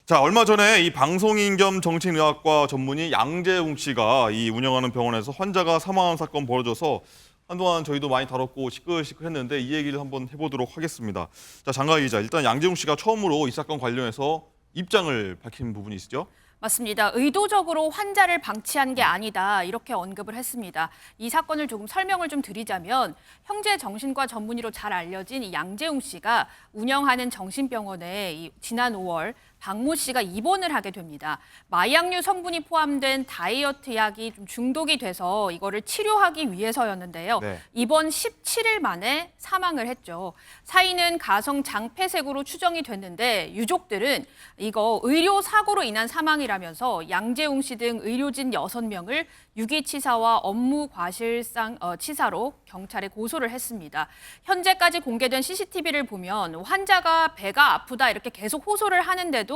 자, 얼마 전에 이 방송인 겸 정신의학과 전문의 양재웅 씨가 이 운영하는 병원에서 환자가 사망한 사건 벌어져서 한동안 저희도 많이 다뤘고 시끌시끌했는데 이 얘기를 한번 해보도록 하겠습니다. 자, 장가희 기자, 일단 양재웅 씨가 처음으로 이 사건 관련해서 입장을 밝힌 부분이 있으죠? 맞습니다. 의도적으로 환자를 방치한 게 아니다 이렇게 언급을 했습니다. 이 사건을 조금 설명을 좀 드리자면 형제 정신과 전문의로 잘 알려진 이 양재웅 씨가 운영하는 정신병원에 지난 5월 박모 씨가 입원을 하게 됩니다. 마약류 성분이 포함된 다이어트 약이 좀 중독이 돼서 이거를 치료하기 위해서였는데요. 네. 입원 17일 만에 사망을 했죠. 사인은 가성 장폐색으로 추정이 됐는데 유족들은 이거 의료 사고로 인한 사망이라면서 양재웅 씨 등 의료진 6명을 유기치사와 업무 과실상 치사로 경찰에 고소를 했습니다. 현재까지 공개된 CCTV를 보면 환자가 배가 아프다 이렇게 계속 호소를 하는데도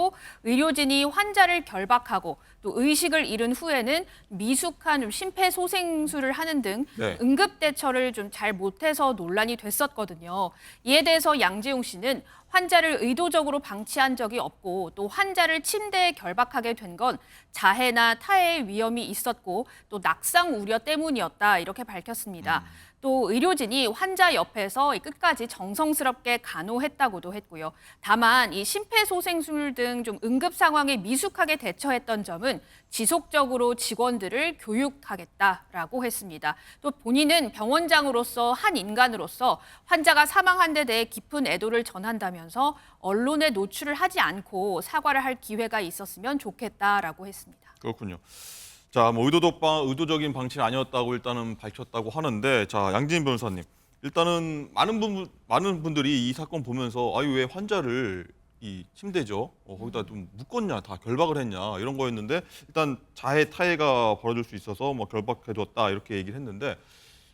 의료진이 환자를 결박하고 또 의식을 잃은 후에는 미숙한 심폐소생술을 하는 등 네. 응급 대처를 좀 잘 못해서 논란이 됐었거든요. 이에 대해서 양재웅 씨는 환자를 의도적으로 방치한 적이 없고 또 환자를 침대에 결박하게 된 건 자해나 타해의 위험이 있었고 또 낙상 우려 때문이었다 이렇게 밝혔습니다. 또 의료진이 환자 옆에서 끝까지 정성스럽게 간호했다고도 했고요. 다만 이 심폐소생술 등 좀 응급 상황에 미숙하게 대처했던 점은 지속적으로 직원들을 교육하겠다라고 했습니다. 또 본인은 병원장으로서 한 인간으로서 환자가 사망한 데 대해 깊은 애도를 전한다면서 언론에 노출을 하지 않고 사과를 할 기회가 있었으면 좋겠다라고 했습니다. 그렇군요. 자, 뭐 의도적인 방치는 아니었다고 일단은 밝혔다고 하는데, 자, 양진 변호사님, 일단은 많은 분들이 이 사건 보면서 아유 왜 환자를 이 침대죠, 거기다 좀 묶었냐, 다 결박을 했냐 이런 거였는데 일단 자해 타해가 벌어질 수 있어서 뭐 결박해줬다 이렇게 얘기를 했는데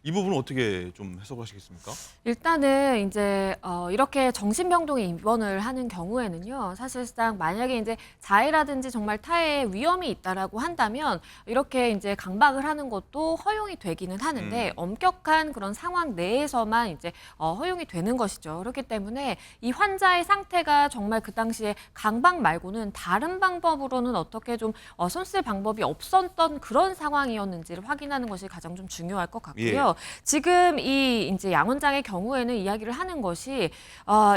이 부분은 어떻게 좀 해석하시겠습니까? 일단은 이제 이렇게 정신병동에 입원을 하는 경우에는요, 사실상 만약에 이제 자해라든지 정말 타해의 위험이 있다라고 한다면 이렇게 이제 강박을 하는 것도 허용이 되기는 하는데 엄격한 그런 상황 내에서만 이제 허용이 되는 것이죠. 그렇기 때문에 이 환자의 상태가 정말 그 당시에 강박 말고는 다른 방법으로는 어떻게 좀 손쓸 방법이 없었던 그런 상황이었는지를 확인하는 것이 가장 좀 중요할 것 같고요. 지금 이 이제 양 원장의 경우에는 이야기를 하는 것이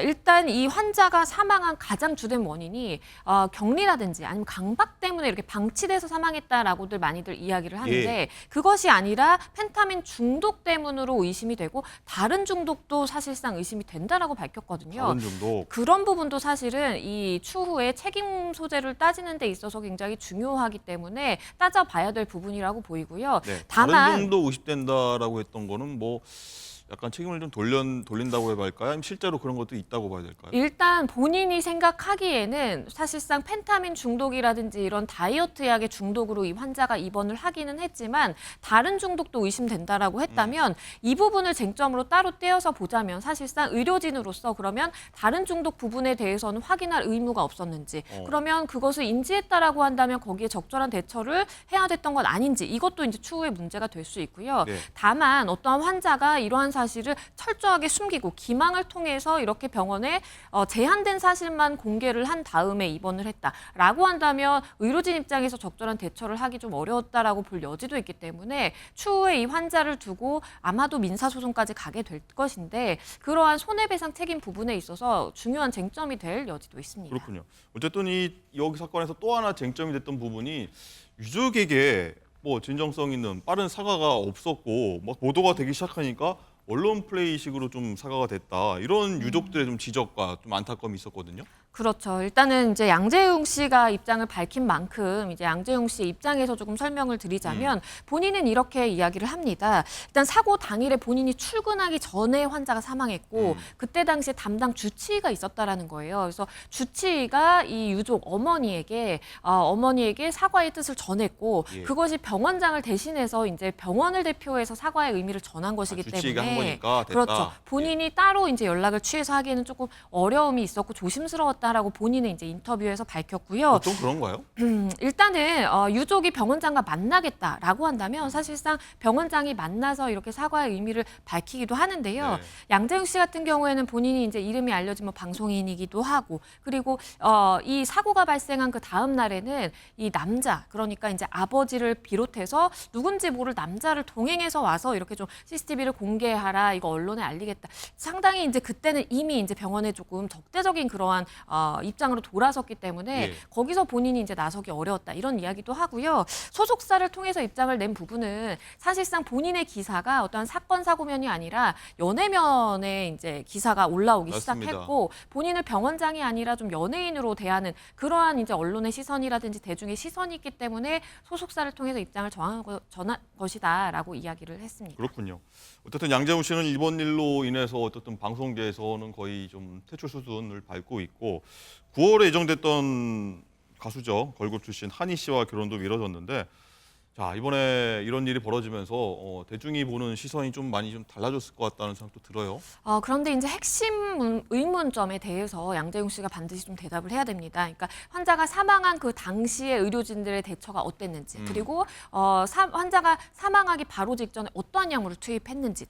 일단 이 환자가 사망한 가장 주된 원인이 격리라든지 아니면 강박 때문에 이렇게 방치돼서 사망했다라고들 많이들 이야기를 하는데 그것이 아니라 펜타민 중독 때문으로 의심이 되고 다른 중독도 사실상 의심이 된다라고 밝혔거든요. 다른 중독. 그런 부분도 사실은 이 추후에 책임 소재를 따지는 데 있어서 굉장히 중요하기 때문에 따져봐야 될 부분이라고 보이고요. 네. 다만 다른 중도 의심된다라고 했던 거는 뭐 약간 책임을 좀 돌린다고 해야 할까요? 아니면 실제로 그런 것도 있다고 봐야 될까요? 일단 본인이 생각하기에는 사실상 펜타민 중독이라든지 이런 다이어트 약의 중독으로 이 환자가 입원을 하기는 했지만 다른 중독도 의심된다라고 했다면 이 부분을 쟁점으로 따로 떼어서 보자면 사실상 의료진으로서 그러면 다른 중독 부분에 대해서는 확인할 의무가 없었는지 그러면 그것을 인지했다라고 한다면 거기에 적절한 대처를 해야 됐던 건 아닌지 이것도 이제 추후에 문제가 될 수 있고요. 네. 다만 어떠한 환자가 이러한 사실을 철저하게 숨기고 기망을 통해서 이렇게 병원에 제한된 사실만 공개를 한 다음에 입원을 했다라고 한다면 의료진 입장에서 적절한 대처를 하기 좀 어려웠다라고 볼 여지도 있기 때문에 추후에 이 환자를 두고 아마도 민사소송까지 가게 될 것인데 그러한 손해배상 책임 부분에 있어서 중요한 쟁점이 될 여지도 있습니다. 그렇군요. 어쨌든 여기 사건에서 또 하나 쟁점이 됐던 부분이 유족에게 뭐 진정성 있는 빠른 사과가 없었고 막 보도가 되기 시작하니까 언론 플레이식으로 좀 사과가 됐다. 이런 유족들의 좀 지적과 좀 안타까움이 있었거든요. 그렇죠. 일단은 이제 양재웅 씨가 입장을 밝힌 만큼 이제 양재웅 씨 입장에서 조금 설명을 드리자면 본인은 이렇게 이야기를 합니다. 일단 사고 당일에 본인이 출근하기 전에 환자가 사망했고 그때 당시에 담당 주치의가 있었다라는 거예요. 그래서 주치의가 이 유족 어머니에게 사과의 뜻을 전했고 그것이 병원장을 대신해서 이제 병원을 대표해서 사과의 의미를 전한 것이기 주치의가 한 때문에 거니까 됐다. 그렇죠. 본인이 따로 이제 연락을 취해서 하기에는 조금 어려움이 있었고 조심스러웠다. 없다라고 본인은 이제 인터뷰에서 밝혔고요. 좀 그런가요? 일단은 유족이 병원장과 만나겠다라고 한다면 사실상 병원장이 만나서 이렇게 사과의 의미를 밝히기도 하는데요. 네. 양재웅 씨 같은 경우에는 본인이 이제 이름이 알려진 뭐 방송인이기도 하고 그리고 이 사고가 발생한 그 다음 날에는 이 남자 그러니까 이제 아버지를 비롯해서 누군지 모를 남자를 동행해서 와서 이렇게 좀 CCTV를 공개하라 이거 언론에 알리겠다. 상당히 이제 그때는 이미 이제 병원에 조금 적대적인 그러한 입장으로 돌아섰기 때문에 예. 거기서 본인이 이제 나서기 어려웠다 이런 이야기도 하고요. 소속사를 통해서 입장을 낸 부분은 사실상 본인의 기사가 어떠한 사건 사고면이 아니라 연예면에 이제 기사가 올라오기 맞습니다. 시작했고 본인을 병원장이 아니라 좀 연예인으로 대하는 그러한 이제 언론의 시선이라든지 대중의 시선이 있기 때문에 소속사를 통해서 입장을 전한 것이다라고 이야기를 했습니다. 그렇군요. 어쨌든 양재웅 씨는 이번 일로 인해서 어쨌든 방송계에서는 거의 좀 퇴출 수준을 밟고 있고 9월에 예정됐던 가수죠. 걸그룹 출신 한희 씨와 결혼도 미뤄졌는데 자 이번에 이런 일이 벌어지면서 대중이 보는 시선이 좀 많이 좀 달라졌을 것 같다는 생각도 들어요. 그런데 이제 핵심 의문점에 대해서 양재웅 씨가 반드시 좀 대답을 해야 됩니다. 그러니까 환자가 사망한 그 당시에 의료진들의 대처가 어땠는지, 그리고 환자가 사망하기 바로 직전에 어떠한 약물을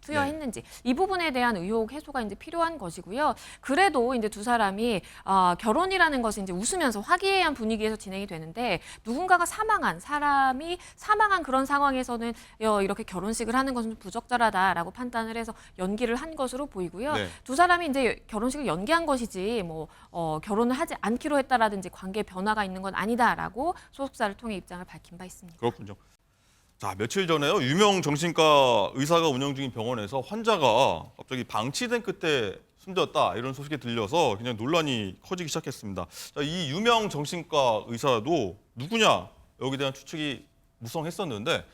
투여했는지 이 부분에 대한 의혹 해소가 이제 필요한 것이고요. 그래도 이제 두 사람이 결혼이라는 것이 이제 웃으면서 화기애애한 분위기에서 진행이 되는데 누군가가 사망한 사람이 사망한 그런 상황에서는 이렇게 결혼식을 하는 것은 부적절하다라고 판단을 해서 연기를 한 것으로 보이고요. 네. 두 사람이 이제 결혼식을 연기한 것이지 뭐 결혼을 하지 않기로 했다라든지 관계 변화가 있는 건 아니다라고 소속사를 통해 입장을 밝힌 바 있습니다. 그렇군요. 자 며칠 전에요 유명 정신과 의사가 운영 중인 병원에서 환자가 갑자기 방치된 끝에 숨졌다 이런 소식이 들려서 그냥 논란이 커지기 시작했습니다. 자, 이 유명 정신과 의사도 누구냐 여기에 대한 추측이 무성했었는데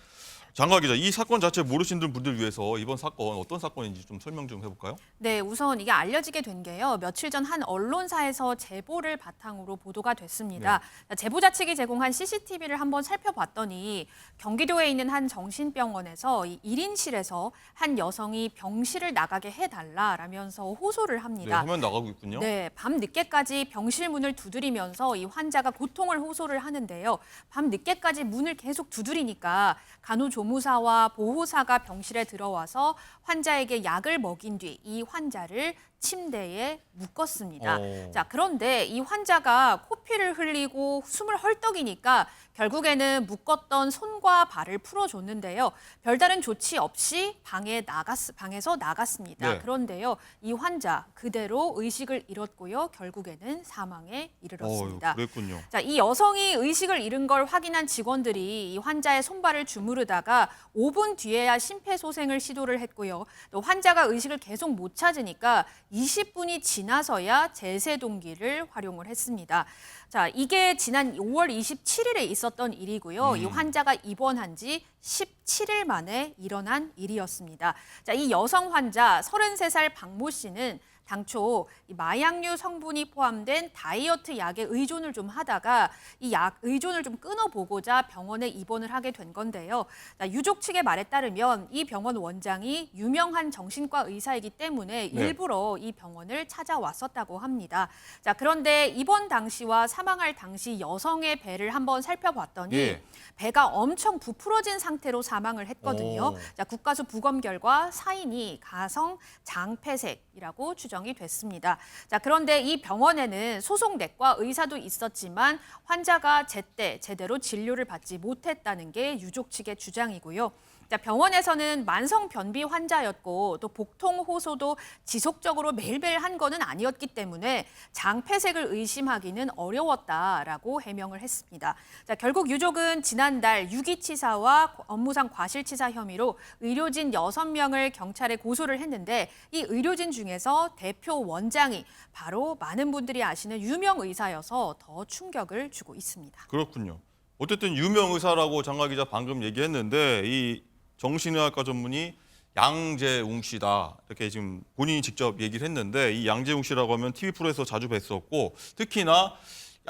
장가 기자, 이 사건 자체 모르시는 분들 위해서 이번 사건 어떤 사건인지 좀 설명 좀 해볼까요? 네, 우선 이게 알려지게 된 게요. 며칠 전 한 언론사에서 제보를 바탕으로 보도가 됐습니다. 제보자 측이 제공한 CCTV를 한번 살펴봤더니 경기도에 있는 한 정신병원에서 이 1인실에서 한 여성이 병실을 나가게 해달라라면서 호소를 네, 합니다. 화면 나가고 있군요. 네, 밤 늦게까지 병실 문을 두드리면서 이 환자가 고통을 호소를 하는데요. 밤 늦게까지 문을 계속 두드리니까 간호조무사와 보호사가 병실에 들어와서 환자에게 약을 먹인 뒤 이 환자를 침대에 묶었습니다. 자, 그런데 이 환자가 코피를 흘리고 숨을 헐떡이니까 결국에는 묶었던 손과 발을 풀어줬는데요. 별다른 조치 없이 방에서 나갔습니다. 네. 그런데요, 이 환자 그대로 의식을 잃었고요. 결국에는 사망에 이르렀습니다. 그랬군요. 자, 이 여성이 의식을 잃은 걸 확인한 직원들이 이 환자의 손발을 주무르다가 5분 뒤에야 심폐소생을 시도를 했고요. 또 환자가 의식을 계속 못 찾으니까 20분이 지나서야 제세동기를 활용을 했습니다. 자, 이게 지난 5월 27일에 있었던 일이고요. 이 환자가 입원한 지 17일 만에 일어난 일이었습니다. 자, 이 여성 환자 33살 박모 씨는 당초 이 마약류 성분이 포함된 다이어트 약에 의존을 좀 하다가 이 약 의존을 좀 끊어보고자 병원에 입원을 하게 된 건데요. 유족 측의 말에 따르면 이 병원 원장이 유명한 정신과 의사이기 때문에 일부러 이 병원을 찾아왔었다고 합니다. 자, 그런데 입원 당시와 사망할 당시 여성의 배를 한번 살펴봤더니 배가 엄청 부풀어진 상태로 사망을 했거든요. 자, 국가수 부검 결과 사인이 가성 장폐색이라고 추정이 됐습니다. 자, 그런데 이 병원에는 소속 내과 의사도 있었지만 환자가 제대로 진료를 받지 못했다는 게 유족 측의 주장이고요. 자, 병원에서는 만성 변비 환자였고 또 복통 호소도 지속적으로 매일매일 한 거는 아니었기 때문에 장폐색을 의심하기는 어려웠다라고 해명을 했습니다. 자, 결국 유족은 지난달 유기치사와 업무상 과실치사 혐의로 의료진 6명을 경찰에 고소를 했는데 이 의료진 중에서 대표 원장이 바로 많은 분들이 아시는 유명 의사여서 더 충격을 주고 있습니다. 그렇군요. 어쨌든 유명 의사라고 장가 기자 방금 얘기했는데 이 정신의학과 전문의 양재웅 씨다. 이렇게 지금 본인이 직접 얘기를 했는데 이 양재웅 씨라고 하면 TV 프로에서 자주 뵀었고 특히나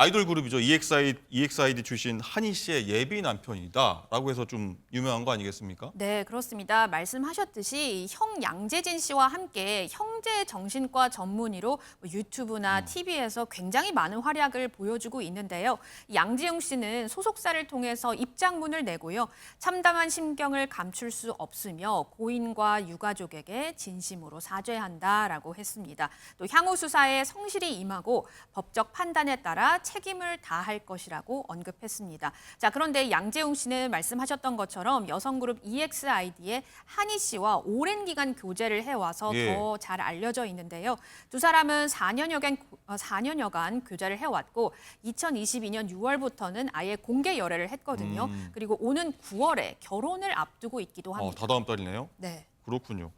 아이돌 그룹이죠. EXID 출신 한희 씨의 예비 남편이다라고 해서 좀 유명한 거 아니겠습니까? 네, 그렇습니다. 말씀하셨듯이 형 양재진 씨와 함께 형제 정신과 전문의로 유튜브나 TV에서 굉장히 많은 활약을 보여주고 있는데요. 양지웅 씨는 소속사를 통해서 입장문을 내고요. 참담한 심경을 감출 수 없으며 고인과 유가족에게 진심으로 사죄한다라고 했습니다. 또 향후 수사에 성실히 임하고 법적 판단에 따라 책임을 다할 것이라고 언급했습니다. 자, 그런데 양재웅 씨는 말씀하셨던 것처럼 여성그룹 EXID의 한희 씨와 오랜 기간 교제를 해와서 예. 더 잘 알려져 있는데요. 두 사람은 4년여간 교제를 해왔고 2022년 6월부터는 아예 공개 열애를 했거든요. 그리고 오는 9월에 결혼을 앞두고 있기도 합니다. 다다음 달이네요. 네. 그렇군요.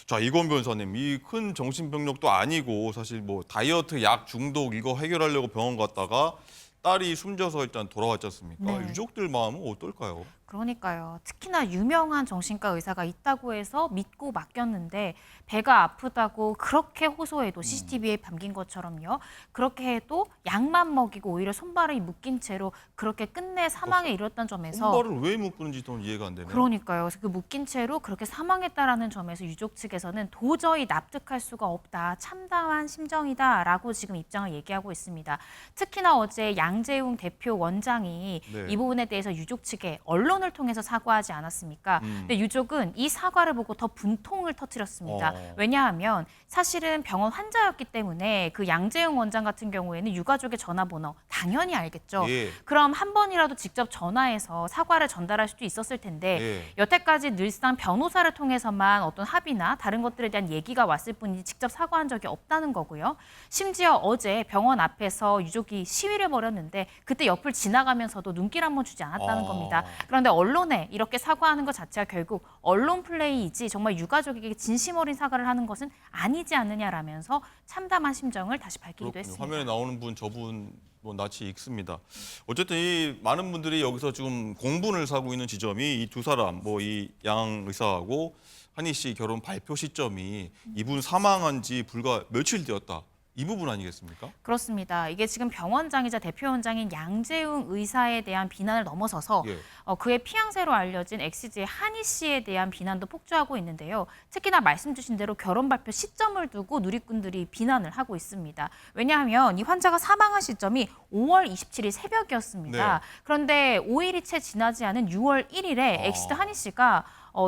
자, 이건 변호사님, 이 큰 정신병력도 아니고 사실 뭐 다이어트 약 중독 이거 해결하려고 병원 갔다가 딸이 숨져서 일단 돌아왔지 않습니까? 네. 유족들 마음은 어떨까요? 그러니까요. 특히나 유명한 정신과 의사가 있다고 해서 믿고 맡겼는데 배가 아프다고 그렇게 호소해도 CCTV에 담긴 것처럼요. 그렇게 해도 약만 먹이고 오히려 손발이 묶인 채로 그렇게 끝내 사망에 이르렀던 점에서 손발을 왜 묶는지 좀 이해가 안 되네요. 그러니까요. 그래서 그 묶인 채로 그렇게 사망했다라는 점에서 유족 측에서는 도저히 납득할 수가 없다. 참담한 심정이다라고 지금 입장을 얘기하고 있습니다. 특히나 어제 양재웅 대표 원장이 네. 이 부분에 대해서 유족 측에 언론을 통해서 사과하지 않았습니까? 근데 유족은 이 사과를 보고 더 분통을 터뜨렸습니다. 왜냐하면 사실은 병원 환자였기 때문에 그 양재웅 원장 같은 경우에는 유가족의 전화번호 당연히 알겠죠. 예. 그럼 한 번이라도 직접 전화해서 사과를 전달할 수도 있었을 텐데 예. 여태까지 늘상 변호사를 통해서만 어떤 합의나 다른 것들에 대한 얘기가 왔을 뿐이지 직접 사과한 적이 없다는 거고요. 심지어 어제 병원 앞에서 유족이 시위를 벌였는데 그때 옆을 지나가면서도 눈길 한번 주지 않았다는 겁니다. 그런데 언론에 이렇게 사과하는 것 자체가 결국 언론 플레이이지 정말 유가족에게 진심 어린 사과를 하는 것은 아니지 않느냐라면서 참담한 심정을 다시 밝히기도 그렇군요. 했습니다. 화면에 나오는 분 저분 뭐 낯이 익습니다. 어쨌든 이 많은 분들이 여기서 지금 공분을 사고 있는 지점이 이 두 사람 뭐 이 양 의사하고 한희 씨 결혼 발표 시점이 이분 사망한 지 불과 며칠 되었다. 이 부분 아니겠습니까? 그렇습니다. 이게 지금 병원장이자 대표원장인 양재웅 의사에 대한 비난을 넘어서서 예. 그의 피양새로 알려진 엑시즈의 한희 씨에 대한 비난도 폭주하고 있는데요. 특히나 말씀 주신 대로 결혼 발표 시점을 두고 누리꾼들이 비난을 하고 있습니다. 왜냐하면 이 환자가 사망한 시점이 5월 27일 새벽이었습니다. 네. 그런데 5일이 채 지나지 않은 6월 1일에 엑시드 한희 씨가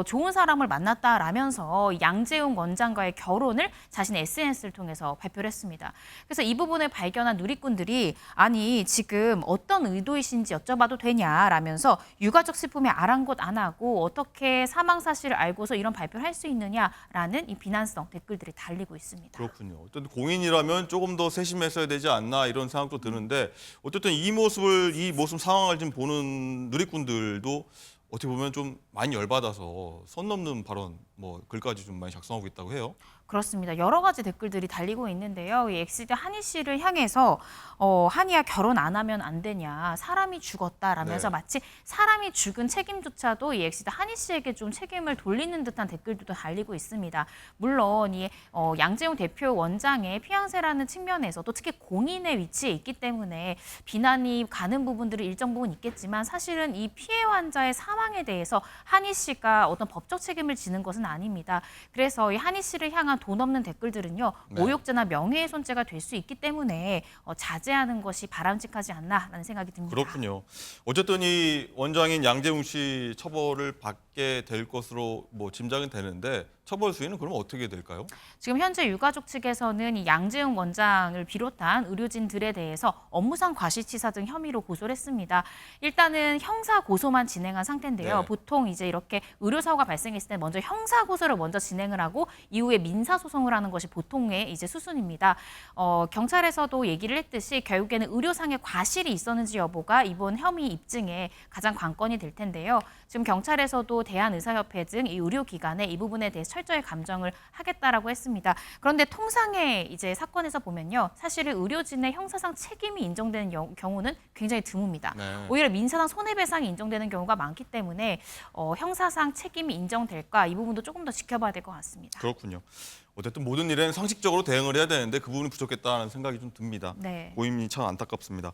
좋은 사람을 만났다라면서 양재웅 원장과의 결혼을 자신의 SNS를 통해서 발표를 했습니다. 그래서 이 부분을 발견한 누리꾼들이 아니 지금 어떤 의도이신지 여쭤봐도 되냐라면서 유가족 슬픔에 아랑곳 안 하고 어떻게 사망 사실을 알고서 이런 발표를 할 수 있느냐라는 이 비난성 댓글들이 달리고 있습니다. 그렇군요. 어쨌든 공인이라면 조금 더 세심했어야 되지 않나 이런 생각도 드는데 어쨌든 이 모습 상황을 좀 보는 누리꾼들도 어떻게 보면 좀 많이 열받아서 선 넘는 발언, 뭐 글까지 좀 많이 작성하고 있다고 해요. 그렇습니다. 여러 가지 댓글들이 달리고 있는데요. 이 엑시드 한희 씨를 향해서 한희야 결혼 안 하면 안 되냐, 사람이 죽었다라면서 네. 마치 사람이 죽은 책임조차도 이 엑시드 한희 씨에게 좀 책임을 돌리는 듯한 댓글들도 달리고 있습니다. 물론 이 양재웅 대표 원장의 피양새라는 측면에서도 특히 공인의 위치에 있기 때문에 비난이 가는 부분들이 일정 부분 있겠지만 사실은 이 피해 환자의 사망에 대해서 한희 씨가 어떤 법적 책임을 지는 것은 아닙니다. 그래서 이 한희 씨를 향한 돈 없는 댓글들은요. 네. 모욕죄나 명예훼손죄가 될 수 있기 때문에 자제하는 것이 바람직하지 않나라는 생각이 듭니다. 그렇군요. 어쨌든 이 원장인 양재웅 씨 처벌을 받게 될 것으로 뭐 짐작은 되는데 처벌 수위는 그럼 어떻게 될까요? 지금 현재 유가족 측에서는 이 양재웅 원장을 비롯한 의료진들에 대해서 업무상 과실치사 등 혐의로 고소를 했습니다. 일단은 형사 고소만 진행한 상태인데요. 네. 보통 이제 이렇게 의료사고가 발생했을 때 먼저 형사 고소를 먼저 진행을 하고 이후에 민사 소송을 하는 것이 보통의 이제 수순입니다. 경찰에서도 얘기를 했듯이 결국에는 의료상의 과실이 있었는지 여부가 이번 혐의 입증에 가장 관건이 될 텐데요. 지금 경찰에서도 대한의사협회 등 이 의료기관에 이 부분에 대해 철저히 감정을 하겠다라고 했습니다. 그런데 통상의 이제 사건에서 보면요, 사실은 의료진의 형사상 책임이 인정되는 경우는 굉장히 드뭅니다. 네. 오히려 민사상 손해배상이 인정되는 경우가 많기 때문에 형사상 책임이 인정될까 이 부분도 조금 더 지켜봐야 될 것 같습니다. 그렇군요. 어쨌든 모든 일에는 상식적으로 대응을 해야 되는데 그 부분이 부족했다는 생각이 좀 듭니다. 네. 고임이 참 안타깝습니다.